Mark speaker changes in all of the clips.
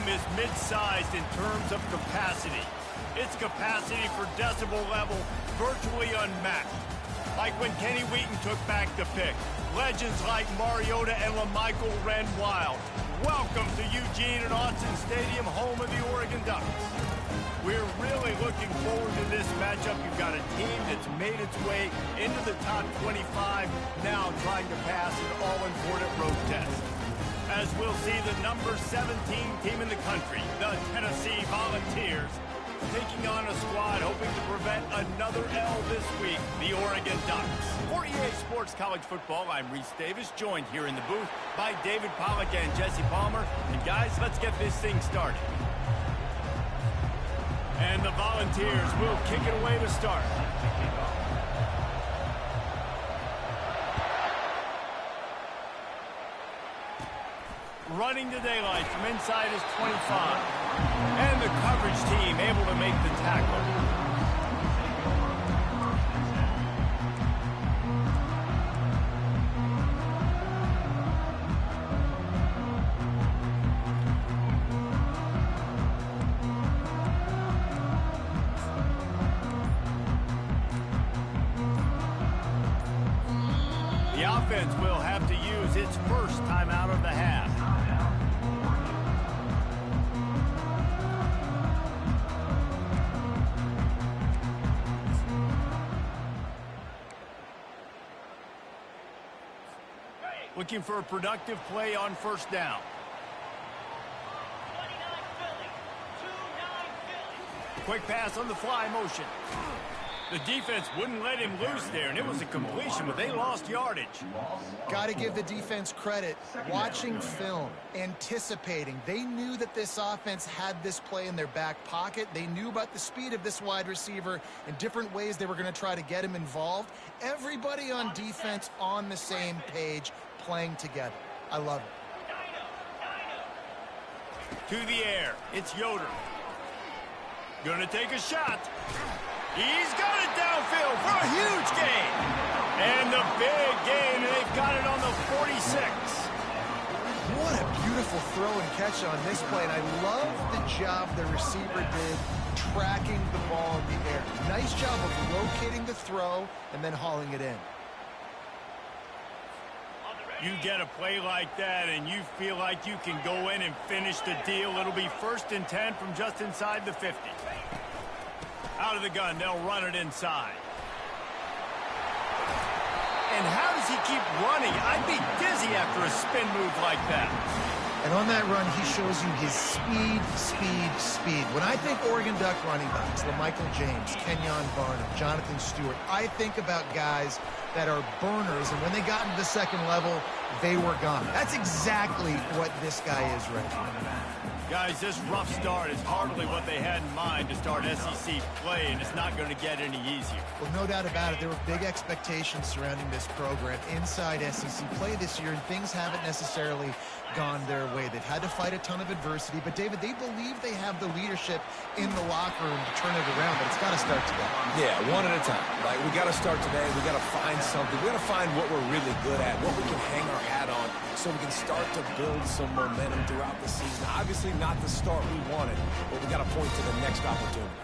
Speaker 1: is mid-sized in terms of capacity. Its capacity for decibel level virtually unmatched. Like when Kenny Wheaton took back the pick. Legends like Mariota and LaMichael ran wild. Welcome to Eugene and Autzen Stadium, home of the Oregon Ducks. We're really looking forward to this matchup. You've got a team that's made its way into the top 25, now trying to pass an all-important road test. As we'll see the number 17 team in the country, the Tennessee Volunteers, taking on a squad hoping to prevent another L this week, the Oregon Ducks. For EA Sports College Football, I'm Reese Davis, joined here in the booth by David Pollack and Jesse Palmer. And guys, let's get this thing started. And the Volunteers will kick it away to start. Running to daylight from inside his 25. And the coverage team able to make the tackle. The offense will have to use its first timeout of the half. Looking for a productive play on first down. Quick pass on the fly motion. The defense wouldn't let him loose there, and it was a completion, but they lost yardage.
Speaker 2: Got to give the defense credit. Watching film, anticipating. They knew that this offense had this play in their back pocket. They knew about the speed of this wide receiver and different ways they were going to try to get him involved. Everybody on defense on the same page, playing together. I love it.
Speaker 1: To the air, it's Yoder. Gonna take a shot. He's got it downfield for a huge gain. And the big gain, they've got it on the 46.
Speaker 2: What a beautiful throw and catch on this play. And I love the job the receiver did tracking the ball in the air. Nice job of locating the throw and then hauling it in.
Speaker 1: You get a play like that and you feel like you can go in and finish the deal. It'll be 1st and 10 from just inside the 50. Out of the gun, they'll run it inside. And how does he keep running? I'd be dizzy after a spin move like that.
Speaker 2: And on that run, he shows you his speed, speed, speed. When I think Oregon Duck running backs, LaMichael James, Kenyon Barnum, Jonathan Stewart, I think about guys that are burners, and when they got into the second level, they were gone. That's exactly what this guy is right now.
Speaker 1: Guys, this rough start is hardly what they had in mind to start SEC play, and it's not going to get any easier.
Speaker 2: Well, no doubt about it. There were big expectations surrounding this program inside SEC play this year, and things haven't necessarily gone their way. They've had to fight a ton of adversity, but David, they believe they have the leadership in the locker room to turn it around, but it's got to start today.
Speaker 3: Yeah, one at a time. Like, we got to start today. We got to find something. We got to find what we're really good at, what we can hang our hat on, so we can start to build some momentum throughout the season. Obviously not the start we wanted, but we got to point to the next opportunity.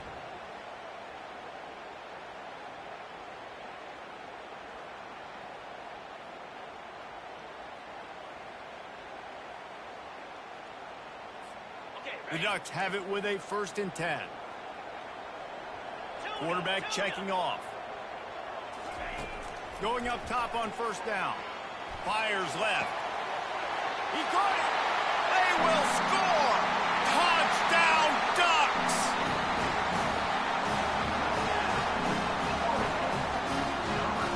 Speaker 1: The Ducks have it with a 1st and 10. Quarterback checking off. Going up top on first down. Fires left. He caught it. They will score. Touchdown, Ducks.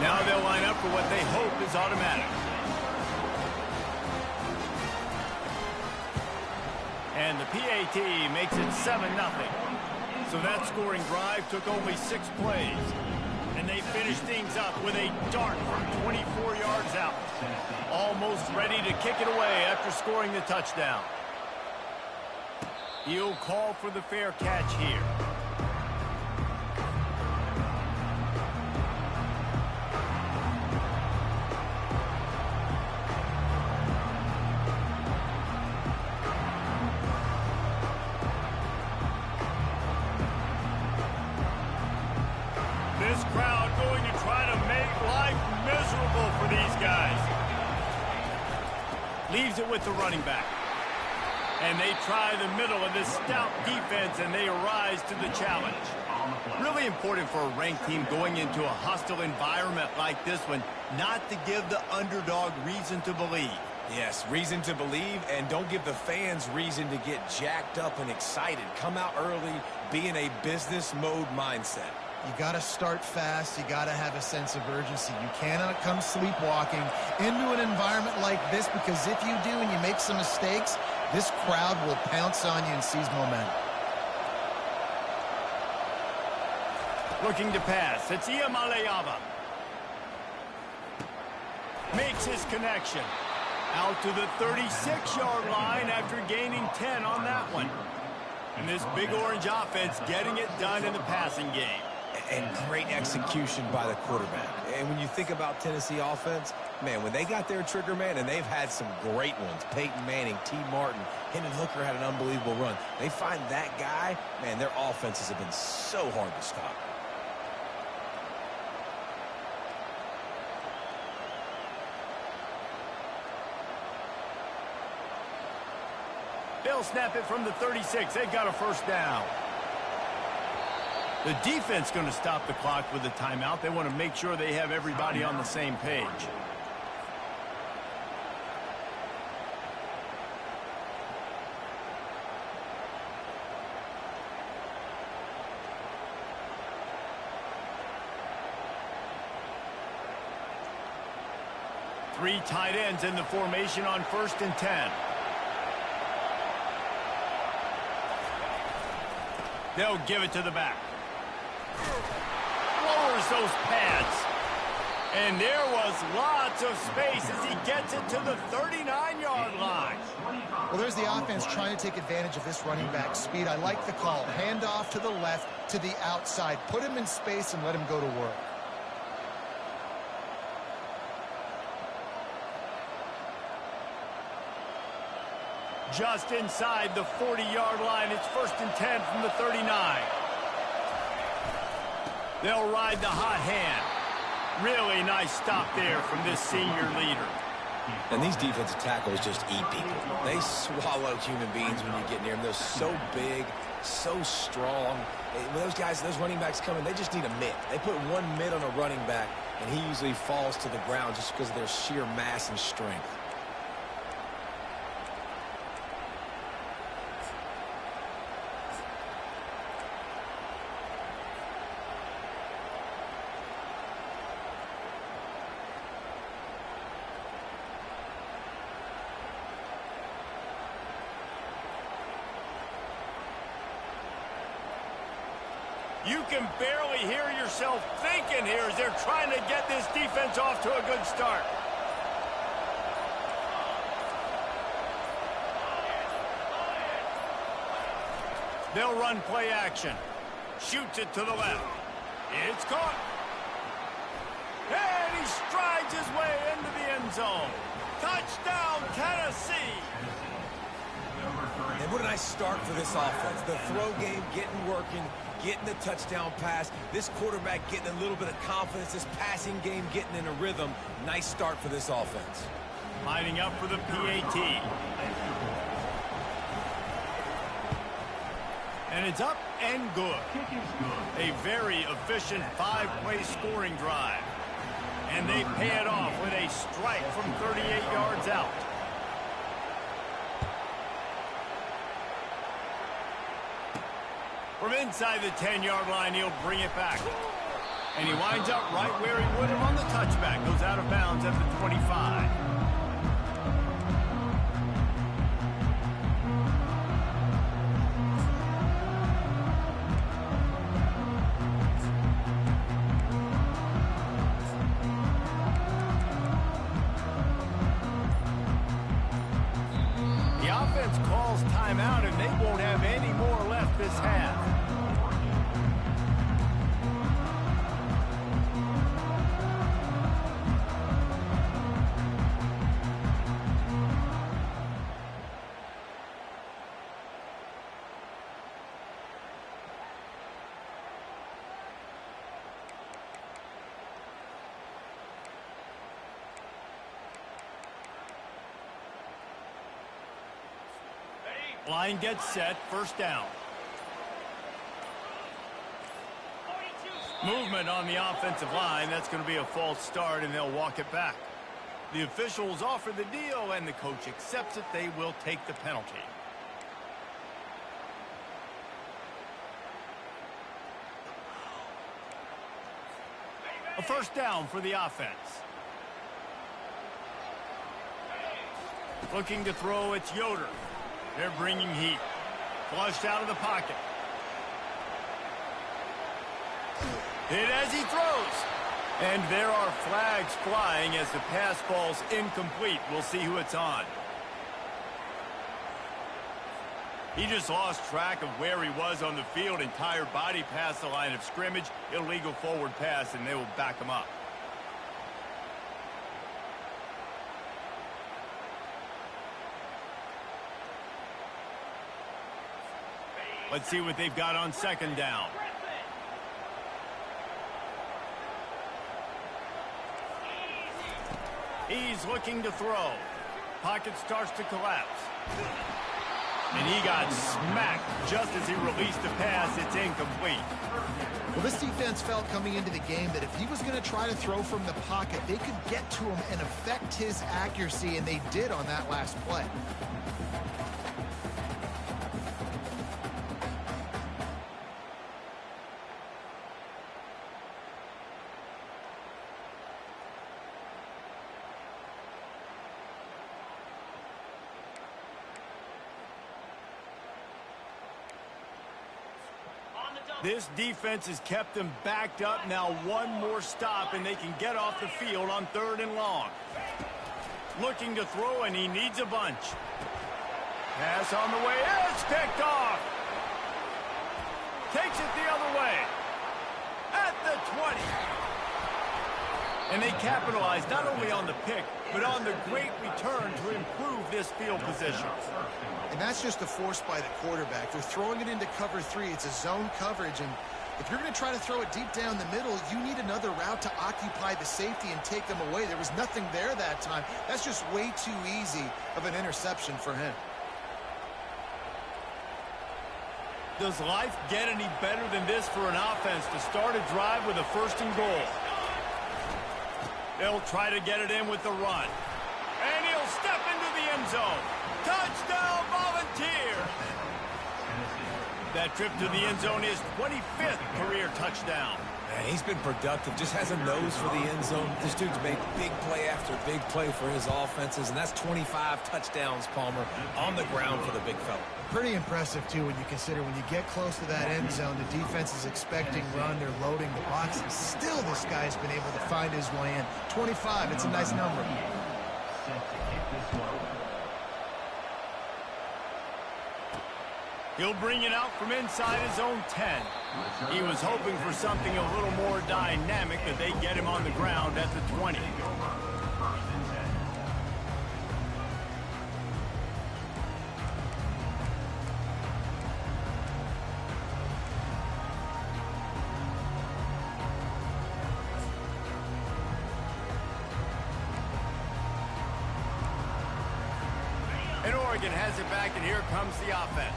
Speaker 1: Now they'll line up for what they hope is automatic. And the PAT makes it 7-0. So that scoring drive took only 6 plays. And they finished things up with a dart from 24 yards out. Almost ready to kick it away after scoring the touchdown. He'll call for the fair catch here. life miserable for these guys. Leaves it with the running back. And they try the middle of this stout defense, and they rise to the challenge. Really important for a ranked team going into a hostile environment like this one, not to give the underdog reason to believe.
Speaker 3: Yes, reason to believe, and don't give the fans reason to get jacked up and excited. Come out early, be in a business mode mindset.
Speaker 2: You got to start fast. You got to have a sense of urgency. You cannot come sleepwalking into an environment like this, because if you do and you make some mistakes, this crowd will pounce on you and seize momentum.
Speaker 1: Looking to pass. It's Iamaleava. Makes his connection. Out to the 36-yard line after gaining 10 on that one. And this Big Orange offense getting it done in the passing game.
Speaker 3: And great execution by the quarterback. And when you think about Tennessee offense, man, when they got their trigger man, and they've had some great ones, Peyton Manning, T. Martin, Hendon Hooker had an unbelievable run. They find that guy, man, their offenses have been so hard to stop.
Speaker 1: They'll snap it from the 36. They've got a first down. The defense going to stop the clock with a timeout. They want to make sure they have everybody on the same page. Three tight ends in the formation on 1st and 10. They'll give it to the back. Lowers those pads. And there was lots of space as he gets it to the 39-yard line.
Speaker 2: Well, there's the offense trying to take advantage of this running back speed. I like the call. Hand off to the left, to the outside. Put him in space and let him go to work.
Speaker 1: Just inside the 40-yard line. It's 1st and 10 from the 39. They'll ride the hot hand. Really nice stop there from this senior leader.
Speaker 3: And these defensive tackles just eat people. They swallow human beings when you get near them. They're so big, so strong. When those guys, those running backs come in, they just need a mitt. They put one mitt on a running back, and he usually falls to the ground just because of their sheer mass and strength.
Speaker 1: You can barely hear yourself thinking here as they're trying to get this defense off to a good start. They'll run play action. Shoots it to the left. It's caught. And he strides his way into the end zone. Touchdown, Tennessee.
Speaker 3: And what a nice start for this offense. The throw game getting working, getting the touchdown pass. This quarterback getting a little bit of confidence. This passing game getting in a rhythm. Nice start for this offense.
Speaker 1: Lining up for the PAT. And it's up and good. A very efficient 5-play scoring drive. And they pay it off with a strike from 38 yards out. From inside the 10-yard line, he'll bring it back. And he winds up right where he would have on the touchback. Goes out of bounds at the 25. The offense calls timeout, and they won't have any more left this half. Line gets set, first down. Movement on the offensive line. That's going to be a false start, and they'll walk it back. The officials offer the deal, and the coach accepts it. They will take the penalty. A first down for the offense. Looking to throw, it's Yoder. They're bringing heat. Flushed out of the pocket. Hit as he throws. And there are flags flying as the pass ball's incomplete. We'll see who it's on. He just lost track of where he was on the field. Entire body past the line of scrimmage. Illegal forward pass, and they will back him up. Let's see what they've got on second down. He's looking to throw. Pocket starts to collapse. And he got smacked just as he released the pass. It's incomplete.
Speaker 2: Well, this defense felt coming into the game that if he was going to try to throw from the pocket, they could get to him and affect his accuracy, and they did on that last play.
Speaker 1: This defense has kept them backed up. Now one more stop, and they can get off the field on 3rd and long. Looking to throw, and he needs a bunch. Pass on the way. It's picked off. Takes it the other way. At the 20. And they capitalize not only on the pick, but on the great return to improve this field position.
Speaker 2: And that's just a force by the quarterback. They're throwing it into cover 3. It's a zone coverage, and if you're going to try to throw it deep down the middle, you need another route to occupy the safety and take them away. There was nothing there that time. That's just way too easy of an interception for him.
Speaker 1: Does life get any better than this for an offense to start a drive with a 1st and goal? They'll try to get it in with the run. And he'll step into the end zone. Touchdown, Volunteers! That trip to the end zone is 25th career touchdown.
Speaker 3: Man, he's been productive, just has a nose for the end zone. This dude's made big play after big play for his offenses, and that's 25 touchdowns, Palmer, on the ground for the big fella.
Speaker 2: Pretty impressive, too, when you consider when you get close to that end zone, the defense is expecting run, they're loading the box, and still this guy's been able to find his way in. 25, it's a nice number.
Speaker 1: He'll bring it out from inside his own 10. He was hoping for something a little more dynamic, but they get him on the ground at the 20. And Oregon has it back, and here comes the offense.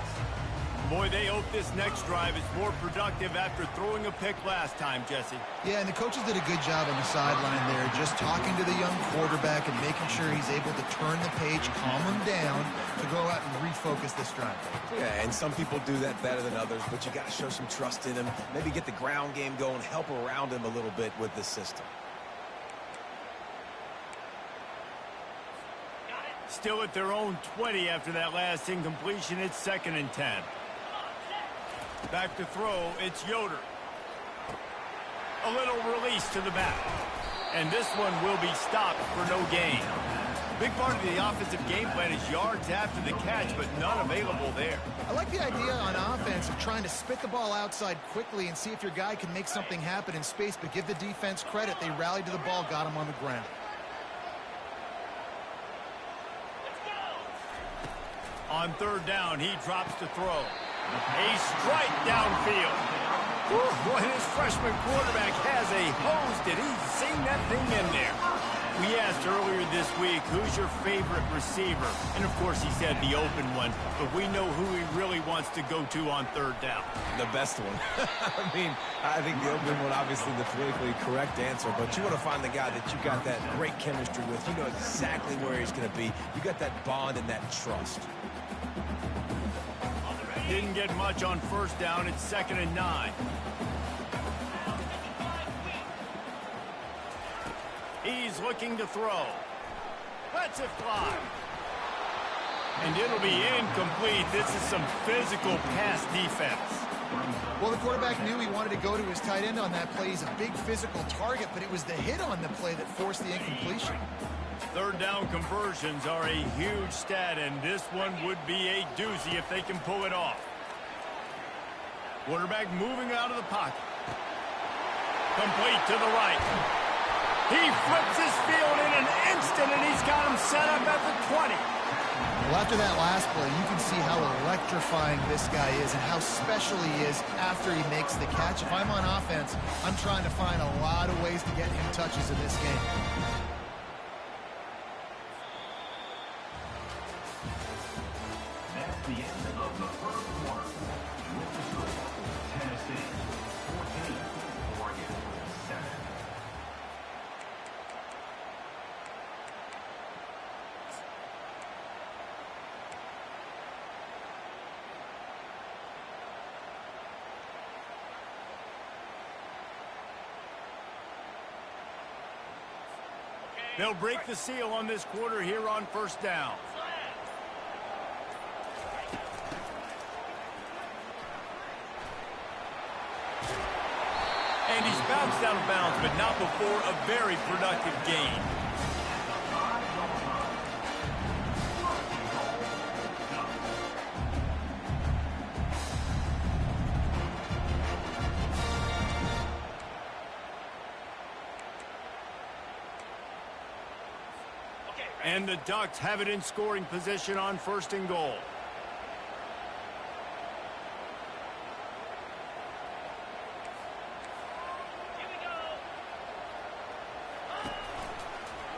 Speaker 1: Boy, they hope this next drive is more productive after throwing a pick last time, Jesse.
Speaker 2: Yeah, and the coaches did a good job on the sideline there, just talking to the young quarterback and making sure he's able to turn the page, calm him down, to go out and refocus this drive.
Speaker 3: Yeah, and some people do that better than others, but you got to show some trust in him, maybe get the ground game going, help around him a little bit with this system.
Speaker 1: Still at their own 20 after that last incompletion. It's 2nd and 10. Back to throw, it's Yoder. A little release to the back. And this one will be stopped for no gain. Big part of the offensive game plan is yards after the catch, but none available there.
Speaker 2: I like the idea on offense of trying to spit the ball outside quickly and see if your guy can make something happen in space, but give the defense credit. They rallied to the ball, got him on the ground.
Speaker 1: On 3rd down, he drops to throw. A strike downfield. Whew, boy, this freshman quarterback has a hose. Did he sing that thing in there? We asked earlier this week, who's your favorite receiver? And, of course, he said the open one. But we know who he really wants to go to on third down.
Speaker 3: The best one. I mean, I think the open one, obviously the politically correct answer. But you want to find the guy that you got that great chemistry with. You know exactly where he's going to be. You got that bond and that trust.
Speaker 1: Didn't get much on first down. It's 2nd and 9. He's looking to throw. Lets it fly. And it'll be incomplete. This is some physical pass defense.
Speaker 2: Well, the quarterback knew he wanted to go to his tight end on that play. He's a big physical target, but it was the hit on the play that forced the incompletion.
Speaker 1: Third down conversions are a huge stat, and this one would be a doozy if they can pull it off. Quarterback moving out of the pocket. Complete to the right. He flips his field in an instant, and he's got him set up at the 20.
Speaker 2: Well, after that last play, you can see how electrifying this guy is and how special he is after he makes the catch. If I'm on offense, I'm trying to find a lot of ways to get him touches in this game.
Speaker 4: That's the end of the first quarter. With the score, Tennessee 14, Oregon 7.
Speaker 1: They'll break the seal on this quarter here on first down. And he's bounced out of bounds, but not before a very productive gain. And the Ducks have it in scoring position on 1st and goal.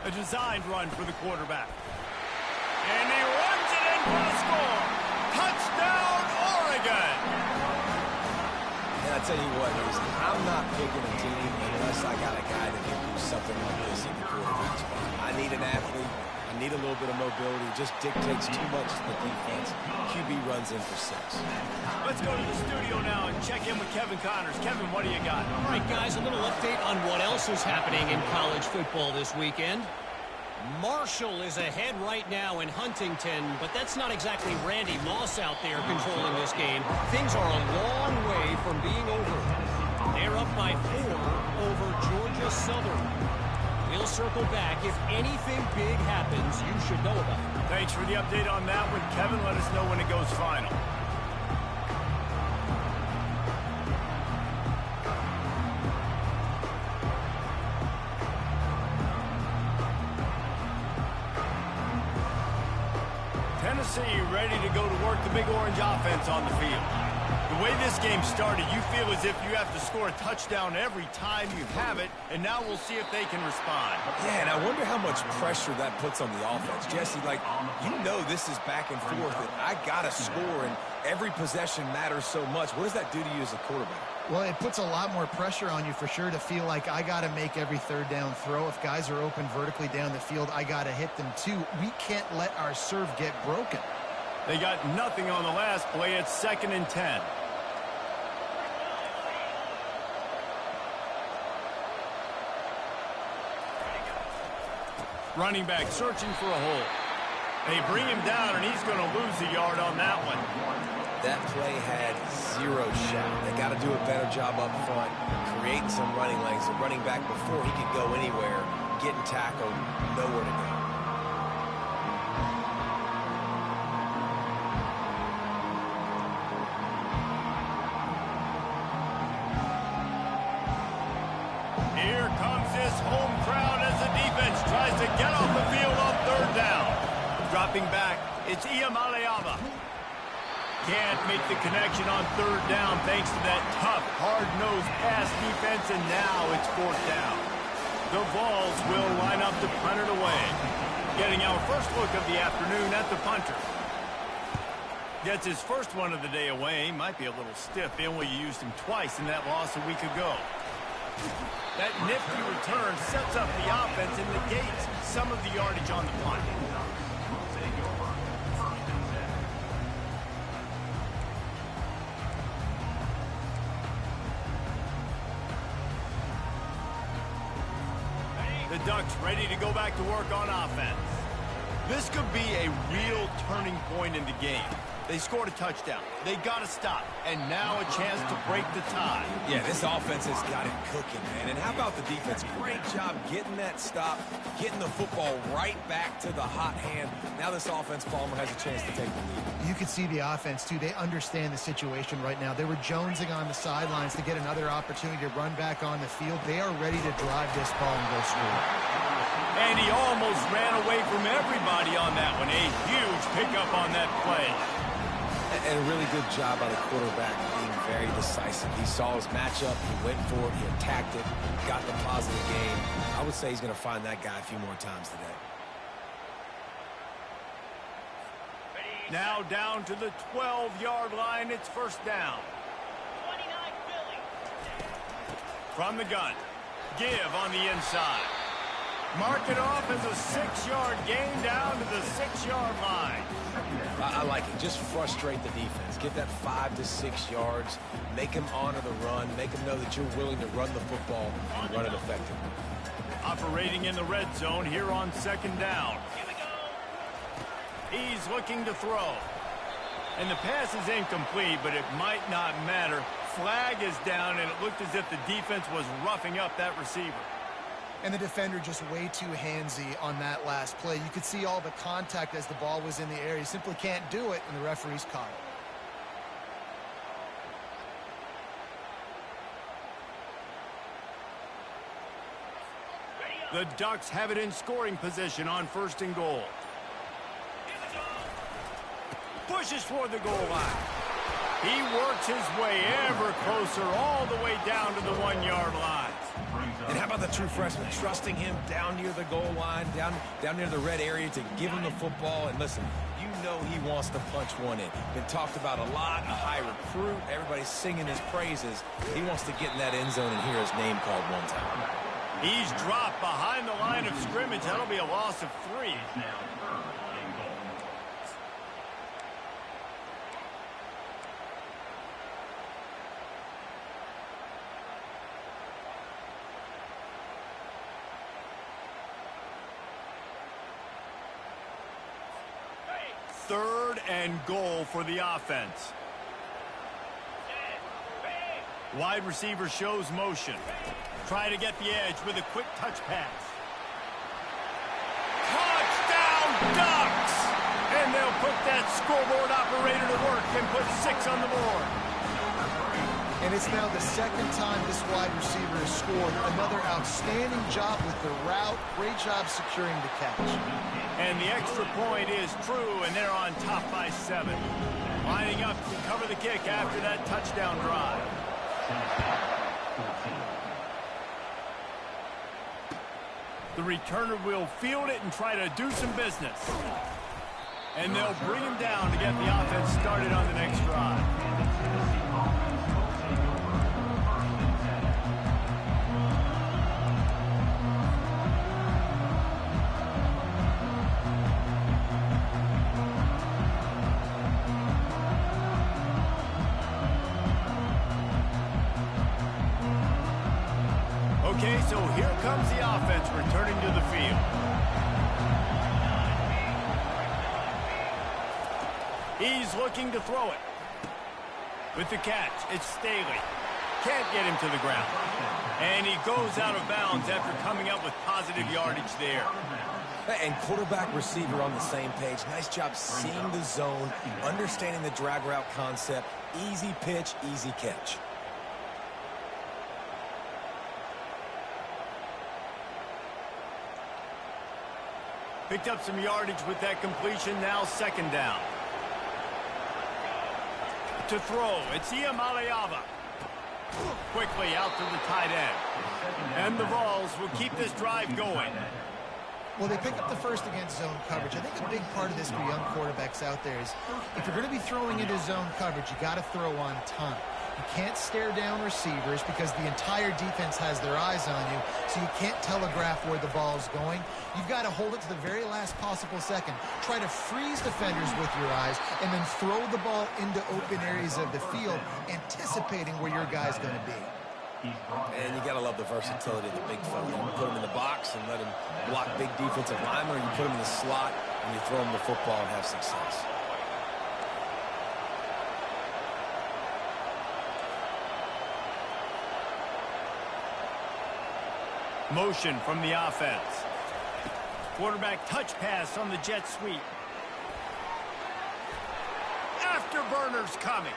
Speaker 1: A designed run for the quarterback. And he runs it in for the score. Touchdown, Oregon!
Speaker 3: And I tell you what, I'm not picking a team unless I got a guy that can do something like this in the quarterback spot. I need an athlete. I need a little bit of mobility. It just dictates too much to the defense. QB runs in for 6.
Speaker 1: Let's go to the studio now and check in with Kevin Connors. Kevin, what do you got?
Speaker 5: All right, guys, a little update on what else is happening in college football this weekend. Marshall is ahead right now in Huntington, but that's not exactly Randy Moss out there controlling this game. Things are a long way from being over. They're up by 4 over Georgia Southern. We'll circle back. If anything big happens, you should know about it.
Speaker 1: Thanks for the update on that one, Kevin. Let us know when it goes final. Tennessee ready to go to work the Big Orange offense on the field. The way this game started, you feel as if you have to score a touchdown every time you have it, and now we'll see if they can respond.
Speaker 3: Yeah, and I wonder how much pressure that puts on the offense. Jesse, like, you know this is back and forth, and I got to score, and every possession matters so much. What does that do to you as a quarterback?
Speaker 2: Well, it puts a lot more pressure on you for sure to feel like I got to make every third down throw. If guys are open vertically down the field, I got to hit them too. We can't let our serve get broken.
Speaker 1: They got nothing on the last play. It's 2nd and 10. Running back searching for a hole. They bring him down, and he's going to lose a yard on that one.
Speaker 3: That play had 0 shot. They got to do a better job up front, creating some running lanes. The running back, before he could go anywhere, getting tackled, nowhere to go.
Speaker 1: Here comes this home crowd as the defense tries to get off the field on 3rd down. Dropping back, it's Iamaleava. Can't make the connection on third down thanks to that tough, hard-nosed pass defense, and now it's fourth down. The Vols will line up to punt it away. Getting our first look of the afternoon at the punter. Gets his first one of the day away. Might be a little stiff. They only used him twice in that loss a week ago. That nifty return sets up the offense and negates some of the yardage on the punt. The Ducks ready to go back to work on offense. This could be a real turning point in the game. They scored a touchdown. They got to stop. And now a chance to break the tie.
Speaker 3: Yeah, this offense has got it cooking, man. And how about the defense? Great job getting that stop, getting the football right back to the hot hand. Now this offense, Palmer, has a chance to take the lead.
Speaker 2: You could see the offense, too. They understand the situation right now. They were jonesing on the sidelines to get another opportunity to run back on the field. They are ready to drive this ball and go score.
Speaker 1: And he almost ran away from everybody on that one. A huge pickup on that play.
Speaker 3: And a really good job by the quarterback being very decisive. He saw his matchup, he went for it, he attacked it, got the positive gain. I would say he's going to find that guy a few more times today.
Speaker 1: Now down to the 12-yard line. It's first down.
Speaker 6: 29 Philly.
Speaker 1: From the gun. Give on the inside. Mark it off as a 6-yard gain down to the 6-yard line.
Speaker 3: I like it. Just frustrate the defense. Get that 5 to 6 yards. Make him honor the run. Make him know that you're willing to run the football and run it effectively.
Speaker 1: Operating in the red zone here on second down.
Speaker 6: Here we go.
Speaker 1: He's looking to throw. And the pass is incomplete, but it might not matter. Flag is down, and it looked as if the defense was roughing up that receiver.
Speaker 2: And the defender just way too handsy on that last play. You could see all the contact as the ball was in the air. He simply can't do it, and the referee's caught it.
Speaker 1: The Ducks have it in scoring position on first and goal. Pushes toward the goal line. He works his way ever closer all the way down to the 1-yard line.
Speaker 3: And how about the true freshman trusting him down near the goal line, down near the red area to give him the football? And listen, you know he wants to punch one in. Been talked about a lot, a high recruit. Everybody's singing his praises. He wants to get in that end zone and hear his name called one time.
Speaker 1: He's dropped behind the line of scrimmage. That'll be a loss of 3.
Speaker 4: Now third and goal.
Speaker 1: Third and goal for the offense. Wide receiver shows motion. Try to get the edge with a quick touch pass. Touchdown, Ducks! And they'll put that scoreboard operator to work and put 6 on the board.
Speaker 2: And it's now the second time this wide receiver has scored. Another outstanding job with the route. Great job securing the catch.
Speaker 1: And the extra point is true, and they're on top by 7. Lining up to cover the kick after that touchdown drive. The returner will field it and try to do some business. And they'll bring him down to get the offense started on the next drive. Okay, so here comes the offense returning to the field. He's looking to throw it. With the catch, it's Staley. Can't get him to the ground. And he goes out of bounds after coming up with positive yardage there.
Speaker 3: And quarterback receiver on the same page. Nice job seeing the zone, understanding the drag route concept. Easy pitch, easy catch.
Speaker 1: Picked up some yardage with that completion. Now second down. to throw. It's Iamaleava. Quickly out to the tight end. And the Vols will keep this drive going.
Speaker 2: Well, they pick up the first against zone coverage. I think a big part of this for young quarterbacks out there is if you're going to be throwing into zone coverage, you got to throw on time. You can't stare down receivers because the entire defense has their eyes on you, so you can't telegraph where the ball's going. You've got to hold it to the very last possible second. Try to freeze defenders with your eyes and then throw the ball into open areas of the field, anticipating where your guy's going to be.
Speaker 3: And you got to love the versatility of the big fella. You put him in the box and let him block big defensive linemen, or you put him in the slot and you throw him the football and have success.
Speaker 1: Motion from the offense. Quarterback touch pass on the jet sweep. Afterburners coming.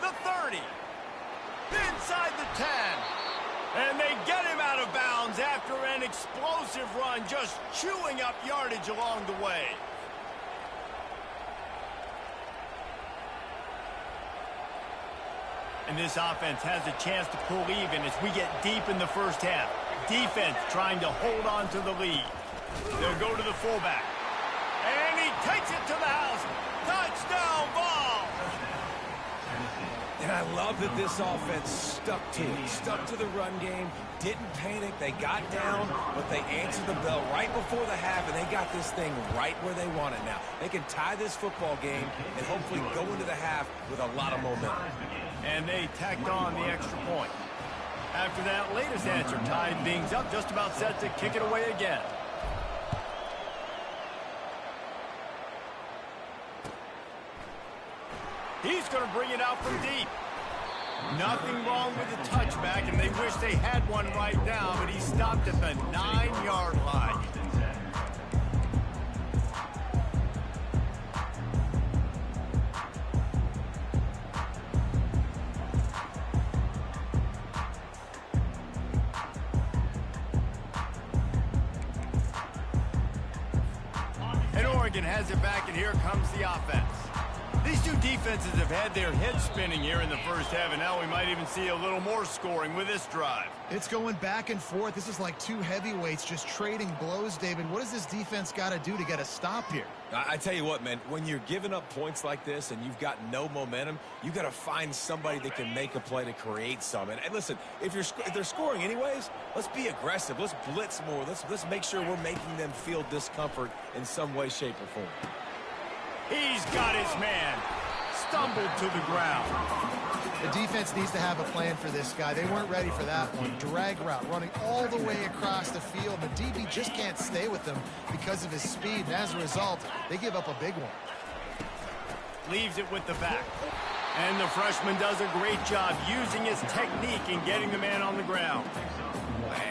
Speaker 1: The 30. Inside the 10. And they get him out of bounds after an explosive run, just chewing up yardage along the way. And this offense has a chance to pull even as we get deep in the first half. Defense trying to hold on to the lead. They'll go to the fullback. And he takes it to the house. Touchdown ball.
Speaker 3: And I love that this offense stuck to it. Stuck to the run game. Didn't panic. They got down, but they answered the bell right before the half, and they got this thing right where they want it now. They can tie this football game and hopefully go into the half with a lot of momentum.
Speaker 1: And they tacked on the extra point. After that latest answer tied things up, just about set to kick it away again. He's going to bring it out from deep. Nothing wrong with the touchback, and they wish they had one right now, but he stopped at the 9-yard line. And Oregon has it back, and here comes the offense. These two defenses have had their heads spinning here in the first half, and now we might even see a little more scoring with this drive.
Speaker 2: It's going back and forth. This is like two heavyweights just trading blows, David. What does this defense got to do to get a stop here?
Speaker 3: I tell you what, man, when you're giving up points like this and you've got no momentum, you got to find somebody that can make a play to create some. And listen, if they're scoring anyways, let's be aggressive. Let's blitz more. Let's make sure we're making them feel discomfort in some way, shape, or form.
Speaker 1: He's got his man. Stumbled to the ground.
Speaker 2: The defense needs to have a plan for this guy. They weren't ready for that one. Drag route, running all the way across the field. The DB just can't stay with him because of his speed. And as a result, they give up a big one.
Speaker 1: Leaves it with the back. And the freshman does a great job using his technique and getting the man on the ground.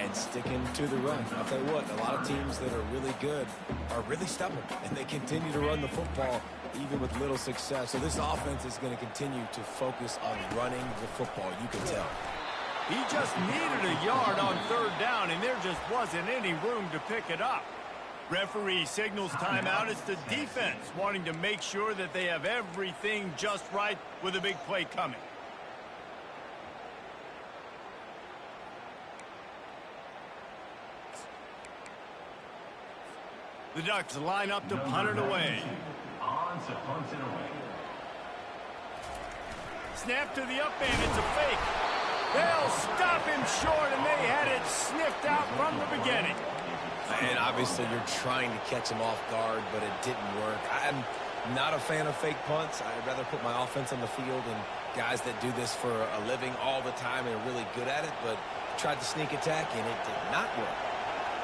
Speaker 3: And sticking to the run. I'll tell you what, a lot of teams that are really good are really stubborn, and they continue to run the football even with little success. So this offense is going to continue to focus on running the football, you can tell.
Speaker 1: He just needed a yard on third down, and there just wasn't any room to pick it up. Referee signals timeout. It's the defense wanting to make sure that they have everything just right with a big play coming. The Ducks line up to punt it away.
Speaker 4: On to punt it away.
Speaker 1: Snap to the up end. It's a fake. They'll stop him short, and they had it sniffed out from the beginning.
Speaker 3: And obviously you're trying to catch him off guard, but it didn't work. I'm not a fan of fake punts. I'd rather put my offense on the field and guys that do this for a living all the time and are really good at it, but tried to sneak attack, and it did not work.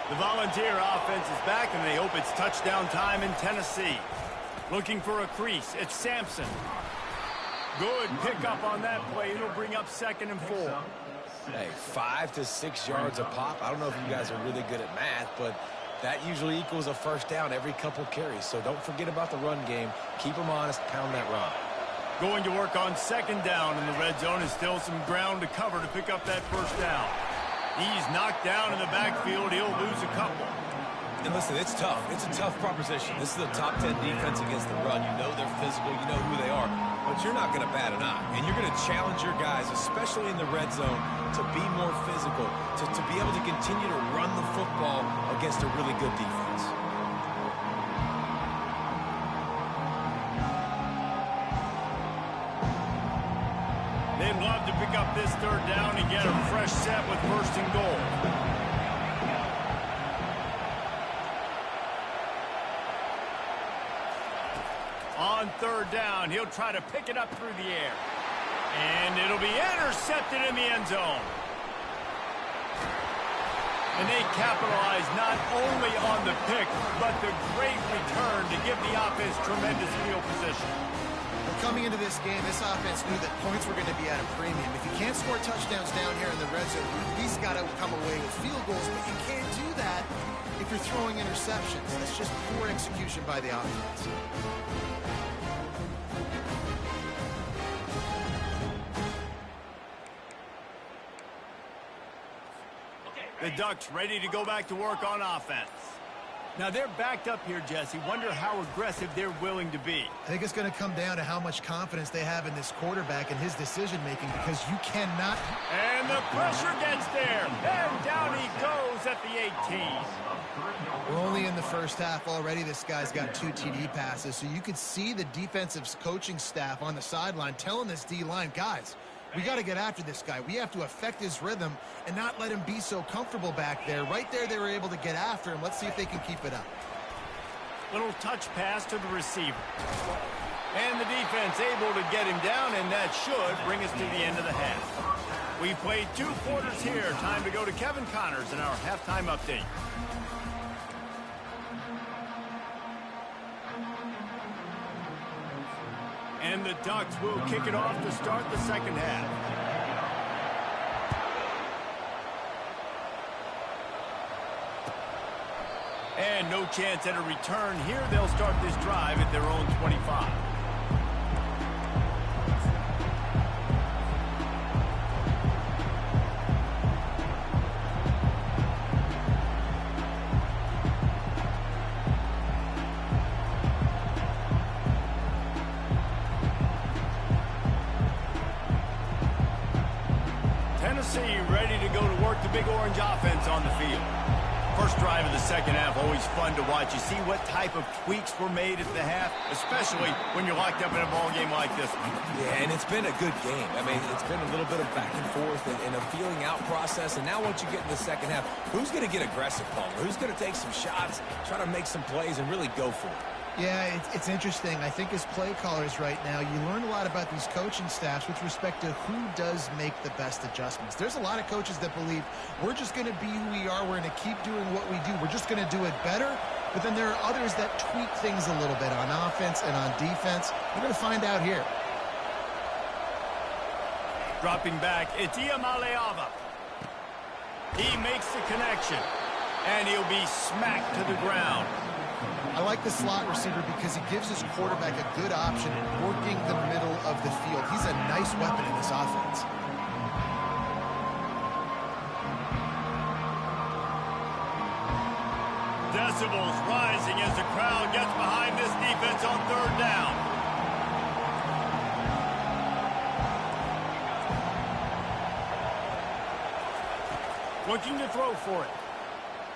Speaker 1: The Volunteer offense is back, and they hope it's touchdown time in Tennessee. Looking for a crease. It's Sampson. Good pickup on that play. It'll bring up 2nd and 4.
Speaker 3: Hey, 5 to 6 yards a pop. I don't know if you guys are really good at math, but that usually equals a first down every couple carries. So don't forget about the run game. Keep them honest. Pound that rock.
Speaker 1: Going to work on 2nd down in the red zone, and still some ground to cover to pick up that first down. He's knocked down in the backfield. He'll lose a couple.
Speaker 3: And listen, it's tough. It's a tough proposition. This is a top 10 defense against the run. You know they're physical. You know who they are. But you're not going to bat an eye, and you're going to challenge your guys, especially in the red zone, to be more physical, to be able to continue to run the football against a really good defense.
Speaker 1: They'd love to pick up this third down and get a fresh set with first and goal. On third down, he'll try to pick it up through the air. And it'll be intercepted in the end zone. And they capitalize not only on the pick, but the great return to give the offense tremendous field position.
Speaker 2: Well, coming into this game, this offense knew that points were going to be at a premium. If you can't score touchdowns down here in the red zone, you at least got to come away with field goals, but you can't do that if you're throwing interceptions. That's just poor execution by the offense.
Speaker 1: The Ducks ready to go back to work on offense. Now they're backed up here, Jesse. Wonder how aggressive they're willing to be.
Speaker 2: I think it's going to come down to how much confidence they have in this quarterback and his decision-making, because you cannot...
Speaker 1: And the pressure gets there. And down he goes at the 18.
Speaker 2: We're only in the first half already. This guy's got 2 TD passes, so you could see the defensive coaching staff on the sideline telling this D-line, guys, we got to get after this guy. We have to affect his rhythm and not let him be so comfortable back there. Right there, they were able to get after him. Let's see if they can keep it up.
Speaker 1: Little touch pass to the receiver. And the defense able to get him down, and that should bring us to the end of the half. We played 2 quarters here. Time to go to Kevin Connors in our halftime update. And the Ducks will kick it off to start the second half. And no chance at a return here. They'll start this drive at their own 25. Tennessee ready to go to work the Big Orange offense on the field. First drive of the second half, always fun to watch. You see what type of tweaks were made at the half, especially when you're locked up in a ball game like this one.
Speaker 3: Yeah, and it's been a good game. I mean, it's been a little bit of back and forth and a feeling out process. And now once you get in the second half, who's going to get aggressive, Palmer? Who's going to take some shots, try to make some plays, and really go for it?
Speaker 2: Yeah, it's interesting. I think as play callers right now, you learn a lot about these coaching staffs with respect to who does make the best adjustments. There's a lot of coaches that believe we're just going to be who we are. We're going to keep doing what we do. We're just going to do it better. But then there are others that tweak things a little bit on offense and on defense. We're going to find out here.
Speaker 1: Dropping back, it's Iamaleava. He makes the connection, and he'll be smacked to the ground.
Speaker 2: I like the slot receiver because he gives his quarterback a good option in working the middle of the field. He's a nice weapon in this offense.
Speaker 1: Decibels rising as the crowd gets behind this defense on third down. Looking to throw for it.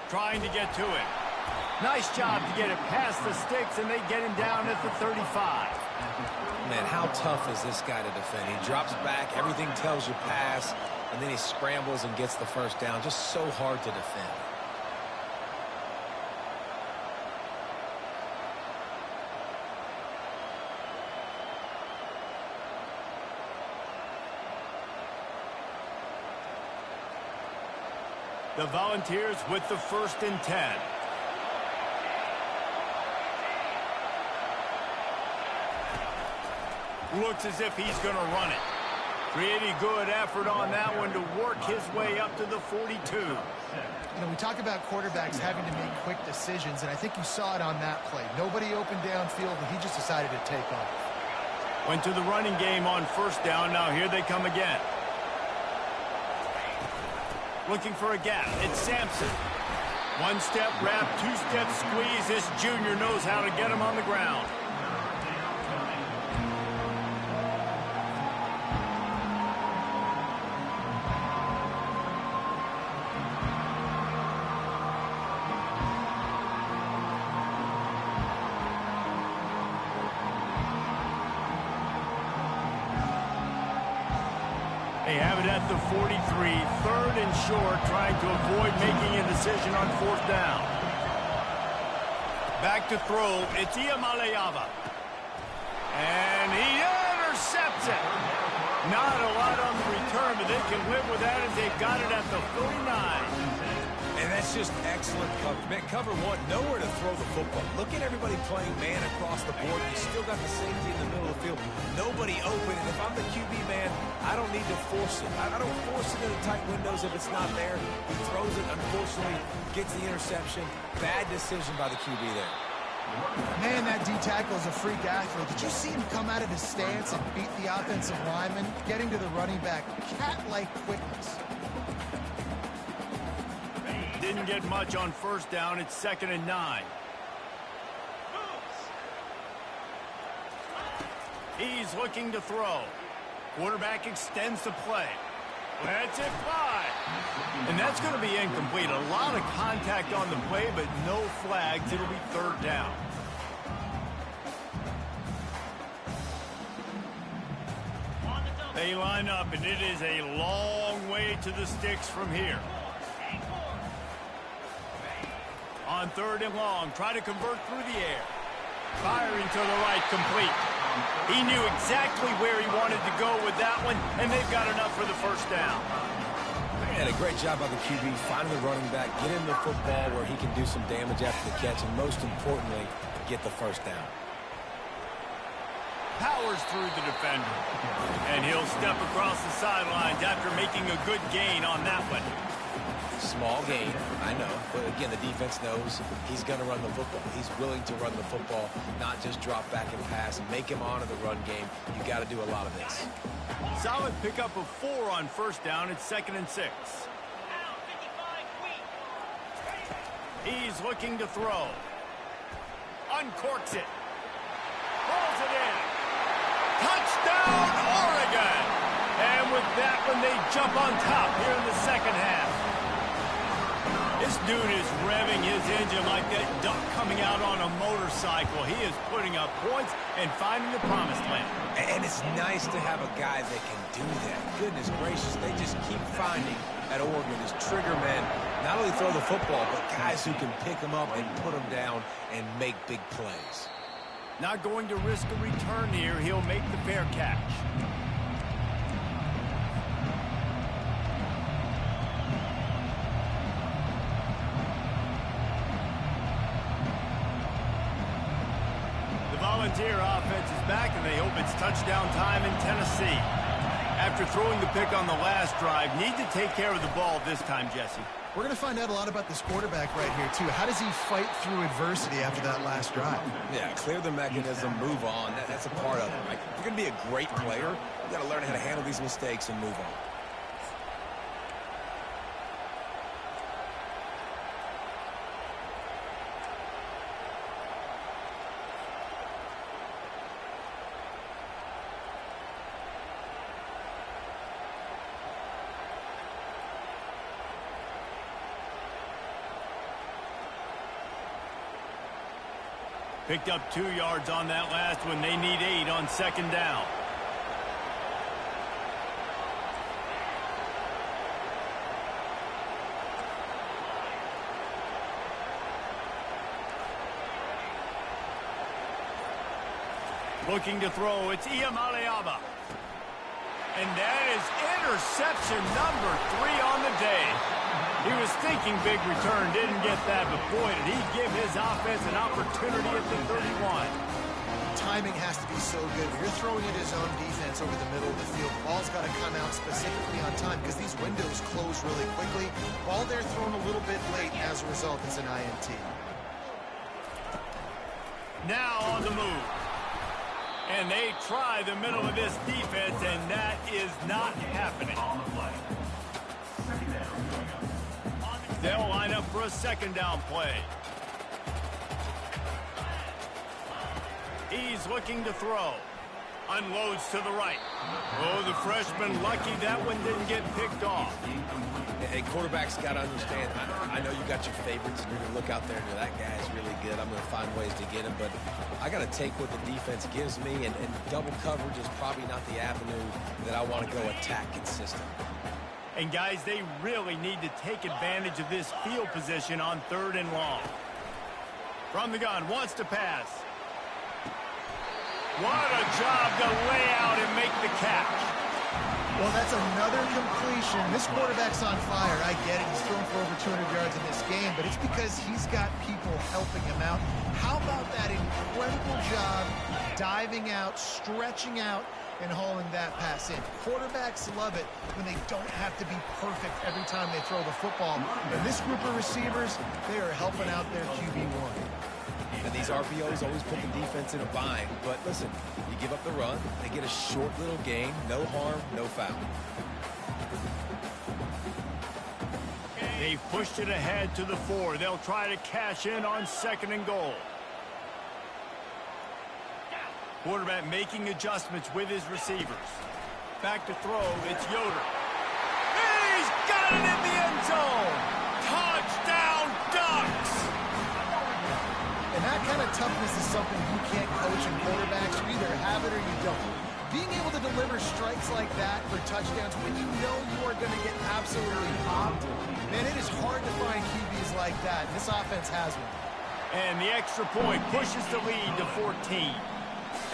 Speaker 1: Trying to get to it. Nice job to get it past the sticks, and they get him down at the 35.
Speaker 3: Man, how tough is this guy to defend? He drops back, everything tells you pass, and then he scrambles and gets the first down. Just so hard to defend.
Speaker 1: The Volunteers with the 1st and 10. Looks as if he's going to run it. Pretty good effort on that one to work his way up to the 42.
Speaker 2: You know, we talk about quarterbacks having to make quick decisions, and I think you saw it on that play. Nobody opened downfield, and he just decided to take off.
Speaker 1: Went to the running game on first down. Now here they come again. Looking for a gap. It's Sampson. 1-step wrap, 2-step squeeze. This junior knows how to get him on the ground. They have it at the 43, 3rd and short, trying to avoid making a decision on 4th down. Back to throw, it's Iamaleava. And he intercepts it. Not a lot on the return, but they can live with that as they've got it at the 49.
Speaker 3: And that's just excellent cover. Man, cover one, nowhere to throw the football. Look at everybody playing man across the board. You still got the safety in the middle of the field. Nobody open, and if I'm the QB man, I don't need to force it. I don't force it into tight windows if it's not there. He throws it, unfortunately, gets the interception. Bad decision by the QB there.
Speaker 2: Man, that D-tackle is a freak athlete. Did you see him come out of his stance and beat the offensive lineman, getting to the running back? Cat-like quickness.
Speaker 1: Didn't get much on 1st down. It's 2nd and 9. He's looking to throw. Quarterback extends the play. Lets it fly. And that's going to be incomplete. A lot of contact on the play, but no flags. It'll be 3rd down. They line up, and it is a long way to the sticks from here. On 3rd and long, try to convert through the air. Firing to the right, complete. He knew exactly where he wanted to go with that one, and they've got enough for the 1st down.
Speaker 3: And a great job by the QB, finding the running back, get him the football where he can do some damage after the catch, and most importantly, get the 1st down.
Speaker 1: Powers through the defender. And he'll step across the sidelines after making a good gain on that one.
Speaker 3: Small gain, I know, but again, the defense knows he's going to run the football. He's willing to run the football, not just drop back and pass and make him honor the run game. You got to do a lot of this.
Speaker 1: Solid pickup of 4 on 1st down. It's 2nd and 6. He's looking to throw. Uncorks it. Pulls it in. Touchdown, Oregon! And with that one, they jump on top here in the 2nd half. This dude is revving his engine like that duck coming out on a motorcycle. He is putting up points and finding the promised land.
Speaker 3: And it's nice to have a guy that can do that. Goodness gracious, they just keep finding at Oregon is trigger men. Not only throw the football, but guys who can pick them up and put them down and make big plays.
Speaker 1: Not going to risk a return here. He'll make the fair catch. Volunteer offense is back, and they hope it's touchdown time in Tennessee. After throwing the pick on the last drive, need to take care of the ball this time, Jesse.
Speaker 2: We're going to find out a lot about this quarterback right here, too. How does he fight through adversity after that last drive?
Speaker 3: Yeah, clear the mechanism, move on. That's a part of it, right? If you're going to be a great player, you got to learn how to handle these mistakes and move on.
Speaker 1: Picked up 2 yards on that last one. They need 8 on 2nd down. Looking to throw, it's Iamaleava. And that is interception number 3 on the day. He was thinking big return, didn't get that, but boy, did he give his offense an opportunity at the 31.
Speaker 2: Timing has to be so good. When you're throwing at his own defense over the middle of the field, the ball's got to come out specifically on time because these windows close really quickly. Ball there thrown a little bit late, as a result, it's an INT.
Speaker 1: Now on the move. And they try the middle of this defense, and that is not happening.
Speaker 4: On the play. 2nd down coming up.
Speaker 1: They'll line up for a 2nd down play. He's looking to throw. Unloads to the right. Oh, the freshman lucky that one didn't get picked off.
Speaker 3: Hey, quarterbacks got to understand, I know you got your favorites, and you're going to look out there and go, that guy's really good. I'm going to find ways to get him, but I got to take what the defense gives me, and double coverage is probably not the avenue that I want to go attack consistent.
Speaker 1: And, guys, they really need to take advantage of this field position on 3rd and long. From the gun, wants to pass. What a job to lay out and make the catch.
Speaker 2: Well, that's another completion. This quarterback's on fire. I get it. He's thrown for over 200 yards in this game, but it's because he's got people helping him out. How about that incredible job diving out, stretching out, and hauling that pass in? Quarterbacks love it when they don't have to be perfect every time they throw the football. And this group of receivers, they are helping out their QB1.
Speaker 3: And these RPOs always put the defense in a bind. But listen, you give up the run, they get a short little gain, no harm, no foul.
Speaker 1: They've pushed it ahead to the 4. They'll try to cash in on 2nd and goal. Quarterback making adjustments with his receivers. Back to throw, it's Yoder. He's got it in the end zone! Touchdown, Ducks!
Speaker 2: And that kind of toughness is something you can't coach in quarterbacks. You either have it or you don't. Being able to deliver strikes like that for touchdowns when you know you are going to get absolutely popped, man, it is hard to find QBs like that. This offense has one.
Speaker 1: And the extra point pushes the lead to 14.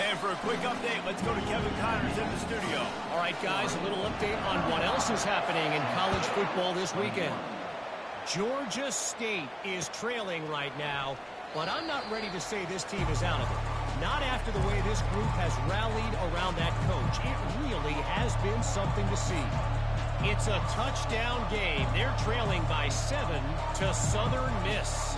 Speaker 1: And for a quick update, let's go to Kevin Connors in the studio.
Speaker 5: All right, guys, a little update on what else is happening in college football this weekend. Georgia State is trailing right now, but I'm not ready to say this team is out of it. Not after the way this group has rallied around that coach. It really has been something to see. It's a touchdown game. They're trailing by 7 to Southern Miss.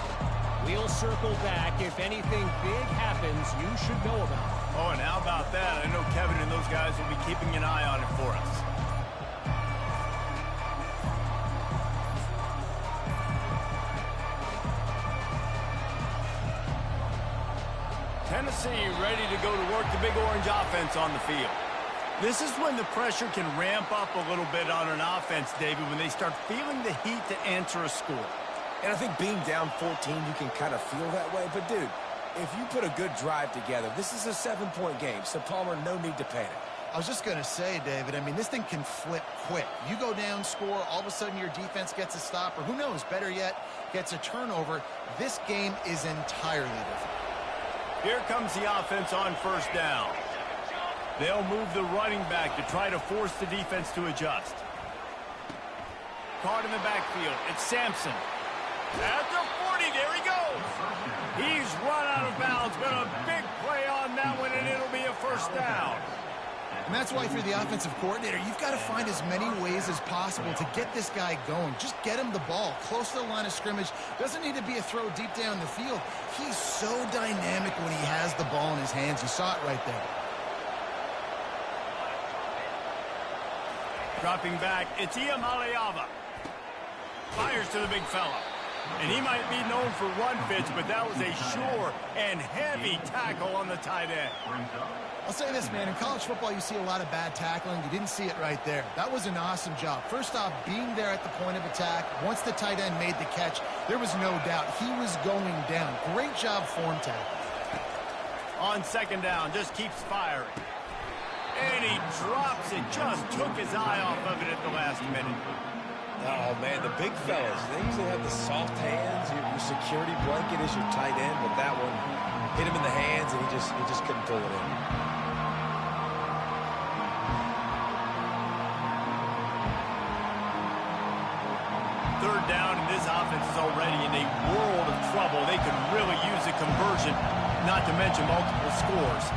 Speaker 5: We'll circle back. If anything big happens, you should know about it.
Speaker 1: Oh, and how about that? I know Kevin and those guys will be keeping an eye on it for us. Tennessee ready to go to work the Big Orange offense on the field. This is when the pressure can ramp up a little bit on an offense, David, when they start feeling the heat to answer a score.
Speaker 3: And I think being down 14, you can kind of feel that way. But, dude, if you put a good drive together, this is a 7-point game, so Palmer, no need to panic.
Speaker 2: I was just going to say, David, I mean, this thing can flip quick. You go down, score, all of a sudden your defense gets a stop, or who knows, better yet, gets a turnover. This game is entirely different.
Speaker 1: Here comes the offense on 1st down. They'll move the running back to try to force the defense to adjust. Caught in the backfield. It's Sampson. At the 40, there he goes. He's run out of bounds, but a big play on that one, and it'll be a 1st down.
Speaker 2: And that's why, if you're the offensive coordinator, you've got to find as many ways as possible to get this guy going. Just get him the ball close to the line of scrimmage. Doesn't need to be a throw deep down the field. He's so dynamic when he has the ball in his hands. You saw it right there.
Speaker 1: Dropping back, it's Iamaleava. Fires to the big fella. And he might be known for run fits, but that was a sure and heavy tackle on the tight end.
Speaker 2: I'll say this, man. In college football, you see a lot of bad tackling. You didn't see it right there. That was an awesome job. First off, being there at the point of attack. Once the tight end made the catch, there was no doubt he was going down. Great job form tackle.
Speaker 1: On 2nd down, just keeps firing. And he drops it. Just took his eye off of it at the last minute.
Speaker 3: Oh, man, the big fellas, they usually have the soft hands. Your security blanket is your tight end, but that one hit him in the hands, and he just couldn't pull it in.
Speaker 1: Third down, and this offense is already in a world of trouble. They could really use a conversion, not to mention multiple scores.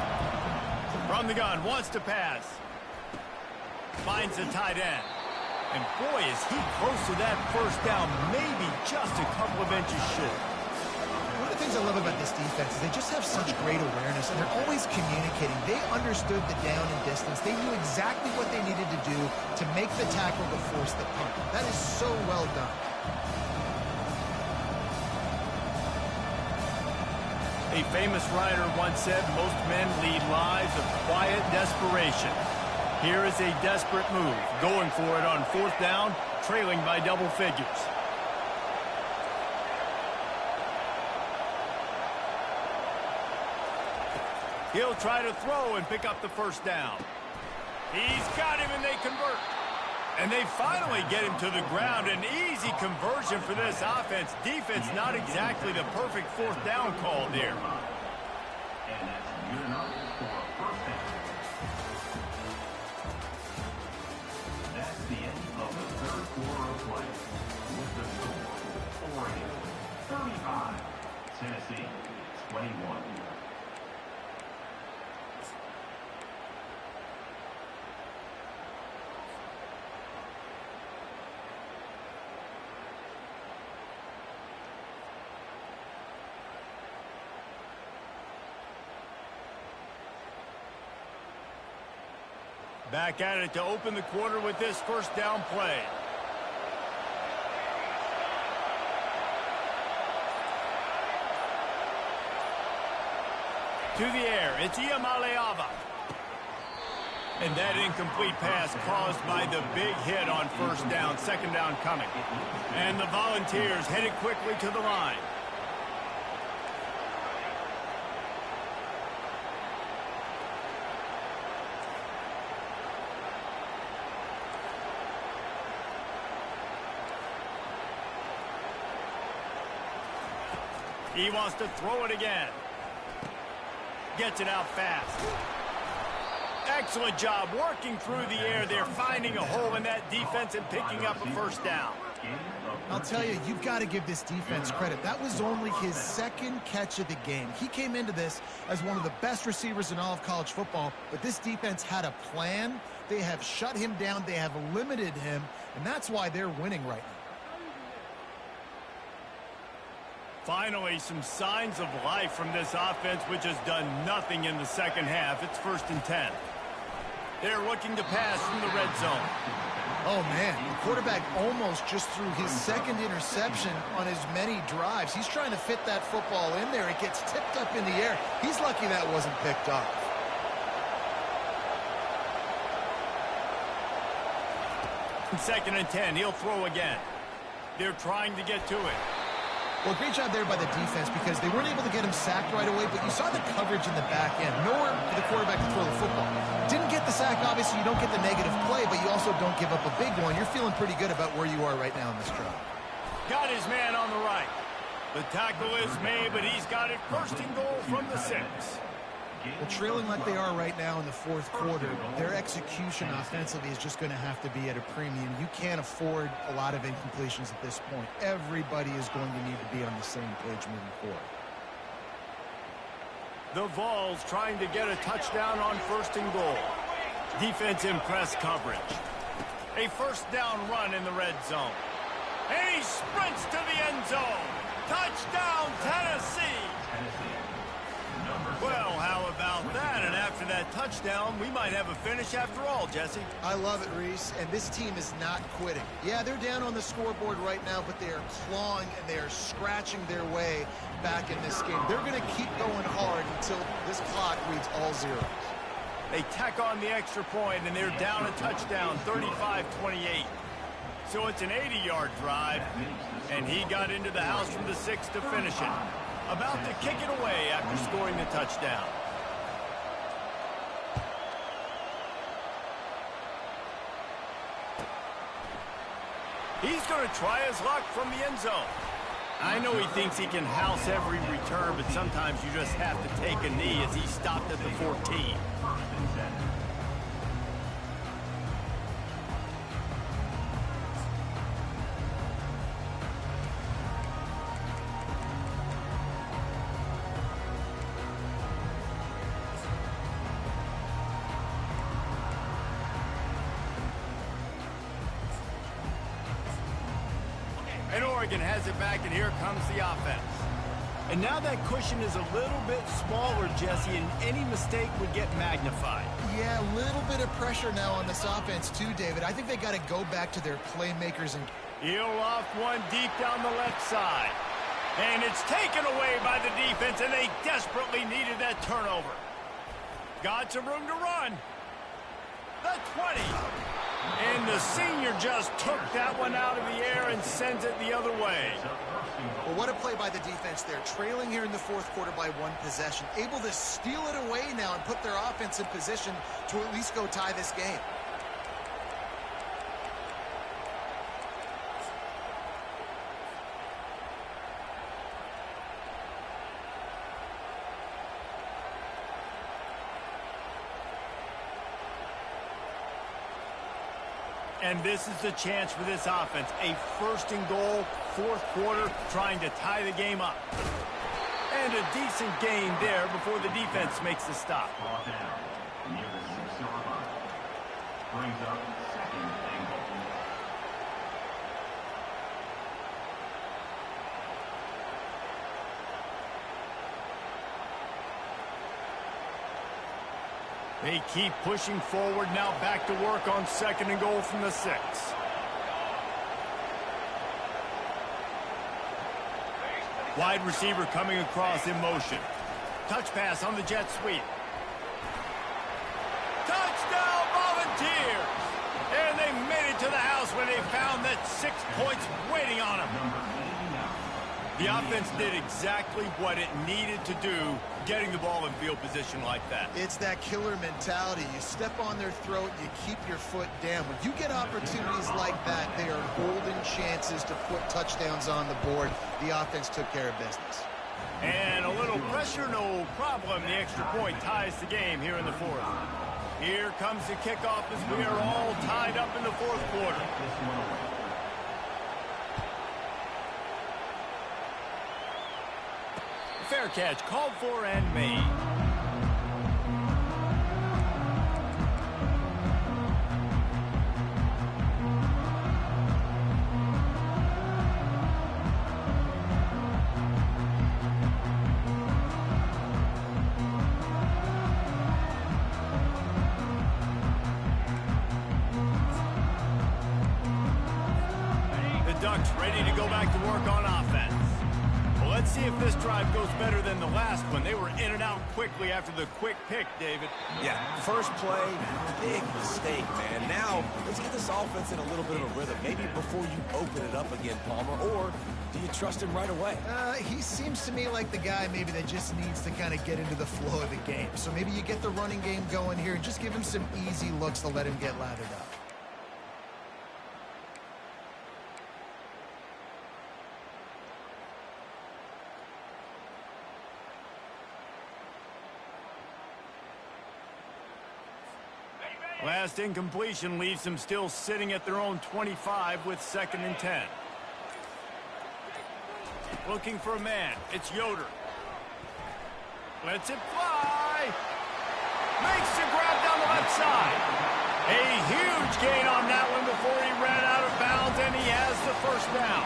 Speaker 1: From the gun, wants to pass. Finds the tight end. And boy, is he close to that 1st down, maybe just a couple of inches short.
Speaker 2: One of the things I love about this defense is they just have such great awareness, and they're always communicating. They understood the down and distance. They knew exactly what they needed to do to make the tackle to force the punt. That is so well done.
Speaker 1: A famous writer once said, most men lead lives of quiet desperation. Here is a desperate move, going for it on 4th down, trailing by double figures. He'll try to throw and pick up the 1st down. He's got him and they convert. And they finally get him to the ground. An easy conversion for this offense. Defense not exactly the perfect 4th down call there.
Speaker 4: And that's good enough for a 1st down. That's the end of the 3rd quarter of play. With the score, Oregon 35, Tennessee 21.
Speaker 1: Back at it to open the quarter with this 1st down play. To the air, it's Iamaleava. And that incomplete pass caused by the big hit on 1st down, 2nd down coming. And the Volunteers headed quickly to the line. He wants to throw it again. Gets it out fast. Excellent job working through the air there, finding a hole in that defense and picking up a 1st down.
Speaker 2: I'll tell you, you've got to give this defense credit. That was only his 2nd catch of the game. He came into this as one of the best receivers in all of college football, but this defense had a plan. They have shut him down. They have limited him, and that's why they're winning right now.
Speaker 1: Finally, some signs of life from this offense, which has done nothing in the 2nd half. It's 1st and 10. They're looking to pass from the red zone.
Speaker 2: Oh, man, the quarterback almost just threw his 2nd interception on as many drives. He's trying to fit that football in there. It gets tipped up in the air. He's lucky that wasn't picked off.
Speaker 1: Second and 10, he'll throw again. They're trying to get to it.
Speaker 2: Well, great job there by the defense because they weren't able to get him sacked right away, but you saw the coverage in the back end. Nowhere for the quarterback to throw the football. Didn't get the sack, obviously. You don't get the negative play, but you also don't give up a big one. You're feeling pretty good about where you are right now in this drive.
Speaker 1: Got his man on the right. The tackle is made, but he's got it 1st and goal from the 6.
Speaker 2: Well, trailing like they are right now in the 4th quarter, their execution offensively is just going to have to be at a premium. You can't afford a lot of incompletions at this point. Everybody is going to need to be on the same page moving forward.
Speaker 1: The Vols trying to get a touchdown on 1st and goal. Defense in press coverage. A 1st down run in the red zone. And he sprints to the end zone. Touchdown, Tennessee! Well, how about that? And after that touchdown, we might have a finish after all, Jesse.
Speaker 2: I love it, Reese, and this team is not quitting. Yeah, they're down on the scoreboard right now, but they are clawing and they are scratching their way back in this game. They're going to keep going hard until this clock reads all zeros.
Speaker 1: They tack on the extra point, and they're down a touchdown, 35-28. So it's an 80-yard drive, and he got into the house from the 6 to finish it. About to kick it away after scoring the touchdown. He's going to try his luck from the end zone. I know he thinks he can house every return, but sometimes you just have to take a knee as he stopped at the 14. And Oregon has it back, and here comes the offense. And now that cushion is a little bit smaller, Jesse, and any mistake would get magnified.
Speaker 2: Yeah, a little bit of pressure now on this offense too, David. I think they got to go back to their playmakers. And
Speaker 1: he'll loft one deep down the left side. And it's taken away by the defense, and they desperately needed that turnover. Got some room to run. The 20. And the senior just took that one out of the air and sends it the other way.
Speaker 2: Well, what a play by the defense there. Trailing here in the fourth quarter by one possession. Able to steal it away now and put their offense in position to at least go tie this game.
Speaker 1: And this is the chance for this offense. A first and goal, fourth quarter, trying to tie the game up. And a decent gain there before the defense makes the stop.
Speaker 4: Brought down near the 6-yard line. Brings up second and goal.
Speaker 1: They keep pushing forward, now back to work on second and goal from the 6. Wide receiver coming across in motion. Touch pass on the jet sweep. Touchdown Volunteers! And they made it to the house when they found that 6 points waiting on them. The offense did exactly what it needed to do, getting the ball in field position like that.
Speaker 2: It's that killer mentality. You step on their throat, you keep your foot down. When you get opportunities like that, they are golden chances to put touchdowns on the board. The offense took care of business.
Speaker 1: And a little pressure, no problem. The extra point ties the game here in the fourth. Here comes the kickoff as we are all tied up in the fourth quarter. Fair catch called for and made. The Ducks ready to go back to work on offense. Let's see if this drive goes better than the last one. They were in and out quickly after the quick pick, David.
Speaker 3: Yeah, first play, big mistake, man. Now, let's get this offense in a little bit of a rhythm. Maybe before you open it up again, Palmer, or do you trust him right away?
Speaker 2: He seems to me like the guy maybe that just needs to kind of get into the flow of the game. So maybe you get the running game going here and just give him some easy looks to let him get lathered up.
Speaker 1: Last incompletion leaves them still sitting at their own 25 with 2nd and 10. Looking for a man. It's Yoder. Lets it fly. Makes the grab down the left side. A huge gain on that one before he ran out of bounds, and he has the first down.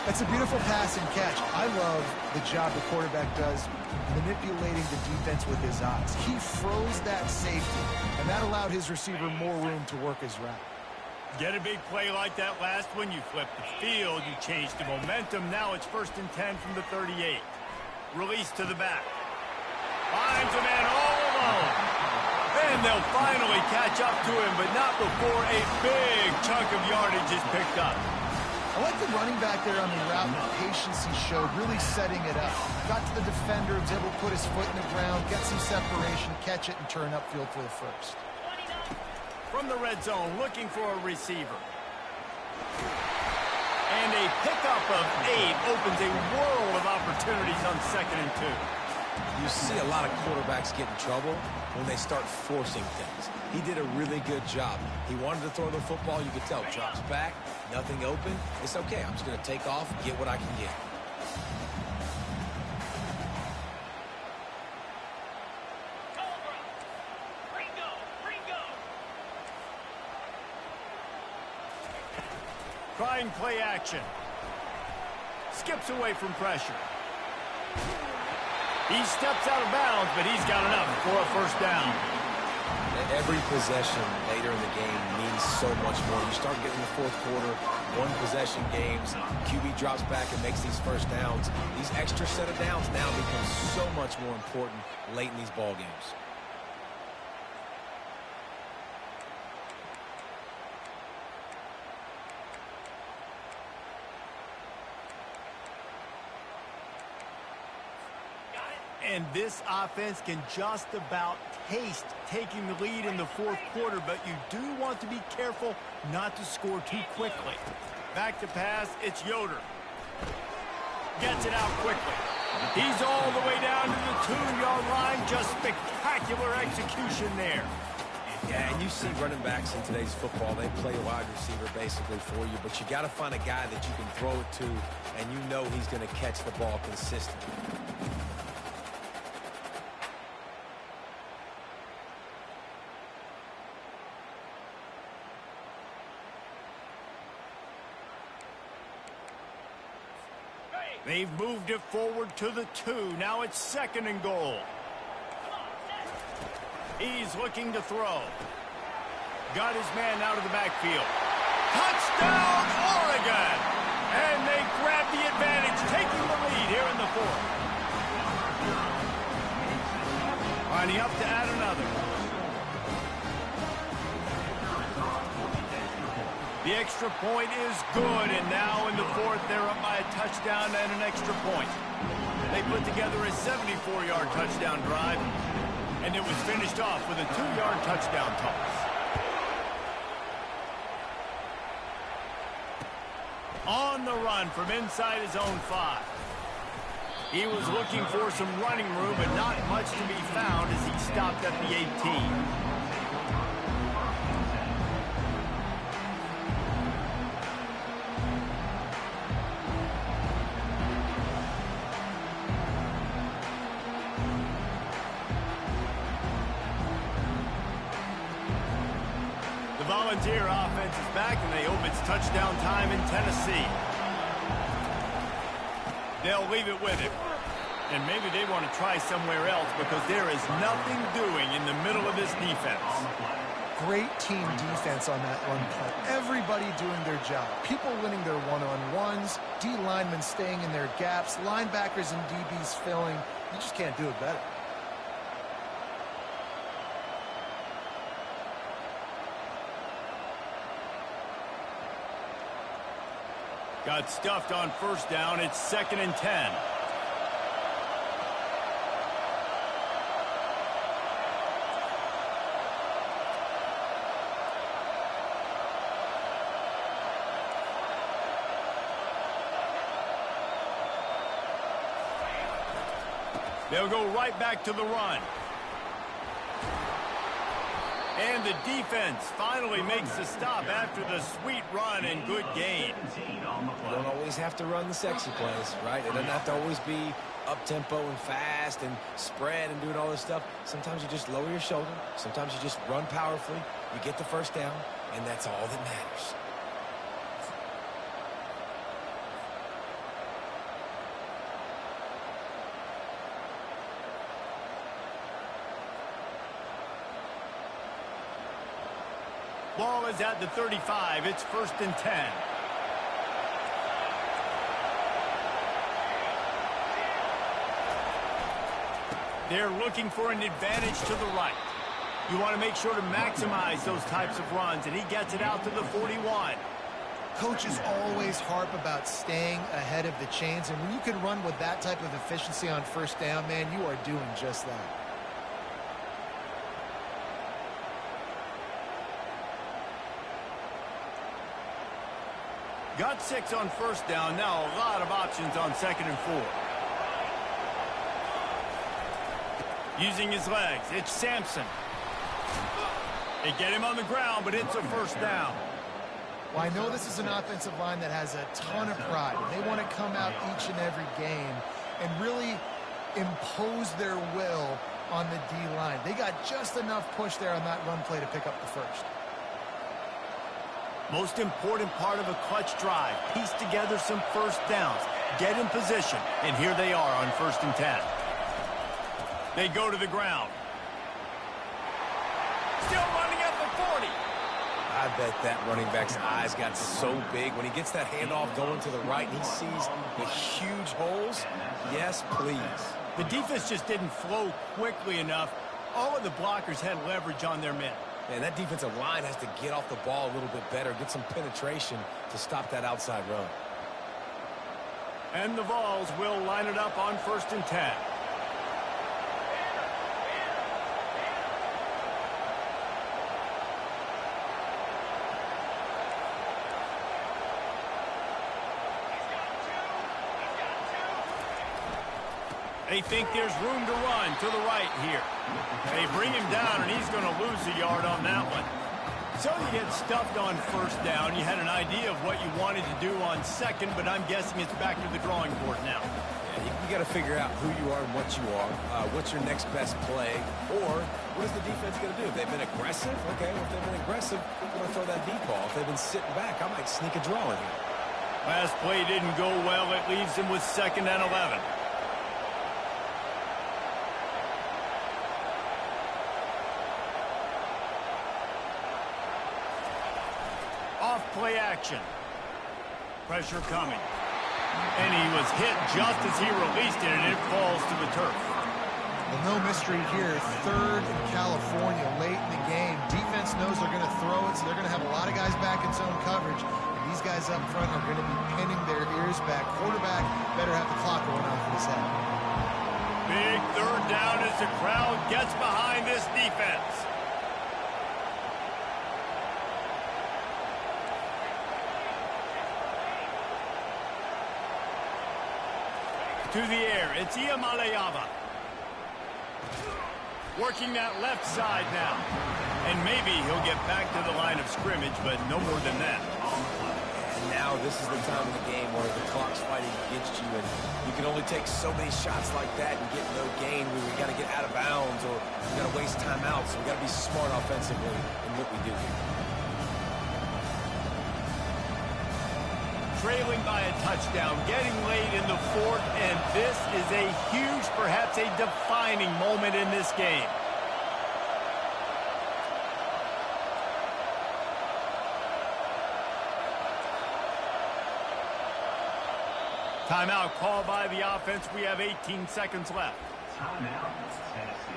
Speaker 2: That's a beautiful pass and catch. I love the job the quarterback does manipulating the defense with his eyes. He froze that safety, and that allowed his receiver more room to work his route.
Speaker 1: Get a big play like that last one, you flip the field, you change the momentum. Now it's 1st and 10 from the 38. Release to the back. Finds a man all alone. And they'll finally catch up to him, but not before a big chunk of yardage is picked up.
Speaker 2: I like the running back there on the route and the patience he showed, really setting it up. Got to the defender, was able to put his foot in the ground, get some separation, catch it, and turn upfield for the first.
Speaker 1: From the red zone, looking for a receiver. And a pickup of 8 opens a world of opportunities on 2nd and 2.
Speaker 3: You see a lot of quarterbacks get in trouble when they start forcing things. He did a really good job. He wanted to throw the football. You could tell. Drops back, nothing open. It's okay. I'm just going to take off, get what I can get.
Speaker 1: Trying play action. Skips away from pressure. He steps out of bounds, but he's got enough for a first down.
Speaker 3: Every possession later in the game means so much more. You start getting the fourth quarter, one possession games, QB drops back and makes these first downs. These extra set of downs now become so much more important late in these ball games.
Speaker 1: And this offense can just about taste taking the lead in the fourth quarter, but you do want to be careful not to score too quickly. Back to pass, it's Yoder. Gets it out quickly. He's all the way down to the 2-yard line. Just spectacular execution there.
Speaker 3: Yeah, and you see running backs in today's football, they play wide receiver basically for you, but you got to find a guy that you can throw it to, and you know he's going to catch the ball consistently.
Speaker 1: They've moved it forward to the 2. Now it's 2nd and goal. He's looking to throw. Got his man out of the backfield. Touchdown, Oregon! And they grab the advantage, taking the lead here in the 4th. Lining up to add another. The extra point is good, and now in the 4th, they're up by a touchdown and an extra point. They put together a 74-yard touchdown drive, and it was finished off with a 2-yard touchdown toss. On the run from inside his own 5. He was looking for some running room, but not much to be found as he stopped at the 18. Volunteer offense is back, and they hope it's touchdown time in Tennessee. They'll leave it with him. And maybe they want to try somewhere else because there is nothing doing in the middle of this defense.
Speaker 2: Great team defense on that run play. Everybody doing their job. People winning their one-on-ones, D linemen staying in their gaps, linebackers and DBs filling. You just can't do it better.
Speaker 1: Got stuffed on 1st down. It's 2nd and 10. They'll go right back to the run. And the defense finally makes the stop after the sweet run and good gain.
Speaker 3: You don't always have to run the sexy plays, right? It doesn't have to always be up-tempo and fast and spread and doing all this stuff. Sometimes you just lower your shoulder. Sometimes you just run powerfully. You get the 1st down, and that's all that matters.
Speaker 1: Ball is at the 35. It's 1st and 10. They're looking for an advantage to the right. You want to make sure to maximize those types of runs, and he gets it out to the 41.
Speaker 2: Coaches always harp about staying ahead of the chains, and when you can run with that type of efficiency on 1st down, man, you are doing just that.
Speaker 1: Got 6 on 1st down. Now a lot of options on 2nd and 4. Using his legs, it's Sampson. They get him on the ground, but it's a 1st down.
Speaker 2: Well, I know this is an offensive line that has a ton of pride. They want to come out each and every game and really impose their will on the D-line. They got just enough push there on that run play to pick up the 1st.
Speaker 1: Most important part of a clutch drive. Piece together some 1st downs. Get in position. And here they are on 1st and 10. They go to the ground.
Speaker 3: I bet that running back's eyes got so big when he gets that handoff going to the right and he sees the huge holes. Yes, please.
Speaker 1: The defense just didn't flow quickly enough. All of the blockers had leverage on their men.
Speaker 3: Man, that defensive line has to get off the ball a little bit better, get some penetration to stop that outside run.
Speaker 1: And the Vols will line it up on 1st and 10. They think there's room to run to the right here. They bring him down, and he's going to lose a yard on that one. So you get stuffed on 1st down. You had an idea of what you wanted to do on 2nd, but I'm guessing it's back to the drawing board now.
Speaker 3: Yeah, you got to figure out who you are and what you are. What's your next best play? Or what is the defense going to do? If they've been aggressive, okay, well, if they've been aggressive, I'm going to throw that deep ball. If they've been sitting back, I might sneak a draw in here.
Speaker 1: Last play didn't go well. It leaves him with 2nd and 11. Off-play action. Pressure coming. And he was hit just as he released it, and it falls to the turf.
Speaker 2: Well, no mystery here. 3rd in California late in the game. Defense knows they're going to throw it, so they're going to have a lot of guys back in zone coverage. And these guys up front are going to be pinning their ears back. Quarterback better have the clock going off his head.
Speaker 1: Big 3rd down as the crowd gets behind this defense. To the air, it's Iamaleava. Working that left side now. And maybe he'll get back to the line of scrimmage, but no more than that.
Speaker 3: And now this is the time of the game where the clock's fighting against you, and you can only take so many shots like that and get no gain. We got to get out of bounds, or we got to waste timeouts. So we got to be smart offensively in what we do here.
Speaker 1: Trailing by a touchdown, getting late in the 4th, and this is a huge, perhaps a defining moment in this game. Timeout called by the offense. We have 18 seconds left.
Speaker 4: Timeout, Tennessee.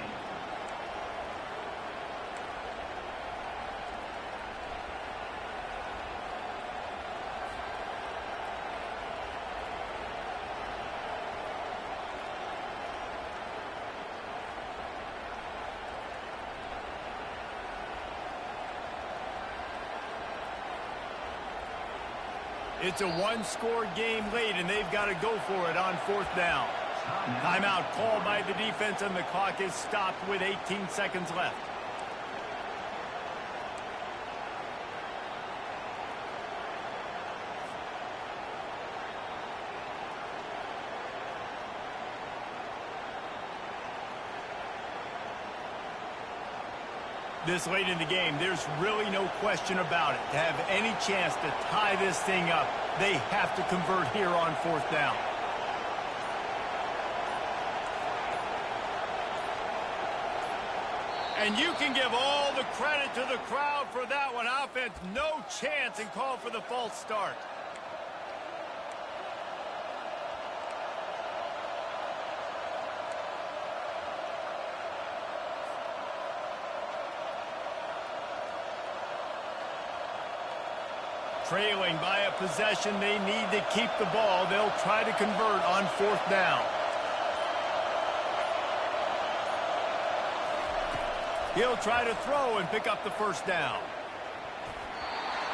Speaker 1: It's a one-score game late, and they've got to go for it on 4th down. Timeout called by the defense, and the clock is stopped with 18 seconds left. This late in the game, there's really no question about it. To have any chance to tie this thing up, they have to convert here on 4th down. And you can give all the credit to the crowd for that one. Offense, no chance, and call for the false start. Trailing by a possession, they need to keep the ball. They'll try to convert on 4th down. He'll try to throw and pick up the 1st down.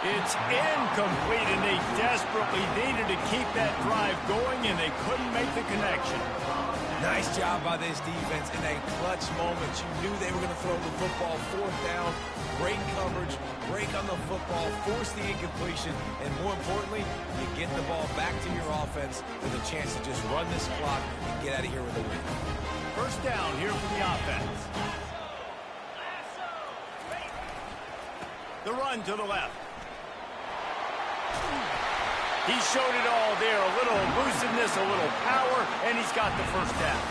Speaker 1: It's incomplete, and they desperately needed to keep that drive going, and they couldn't make the connection.
Speaker 3: Nice job by this defense in a clutch moment. You knew they were going to throw the football. 4th down, great coverage, break on the football, force the incompletion, and more importantly, you get the ball back to your offense with a chance to just run this clock and get out of here with a win.
Speaker 1: 1st down here for the offense. The run to the left. He showed it all there, a little elusiveness, a little power, and he's got the 1st down.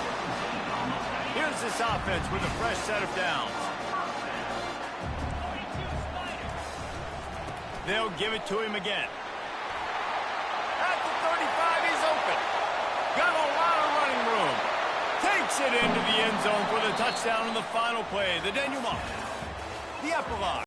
Speaker 1: Here's this offense with a fresh set of downs. They'll give it to him again. At the 35, he's open. Got a lot of running room. Takes it into the end zone for the touchdown in the final play. The denouement. The epilogue.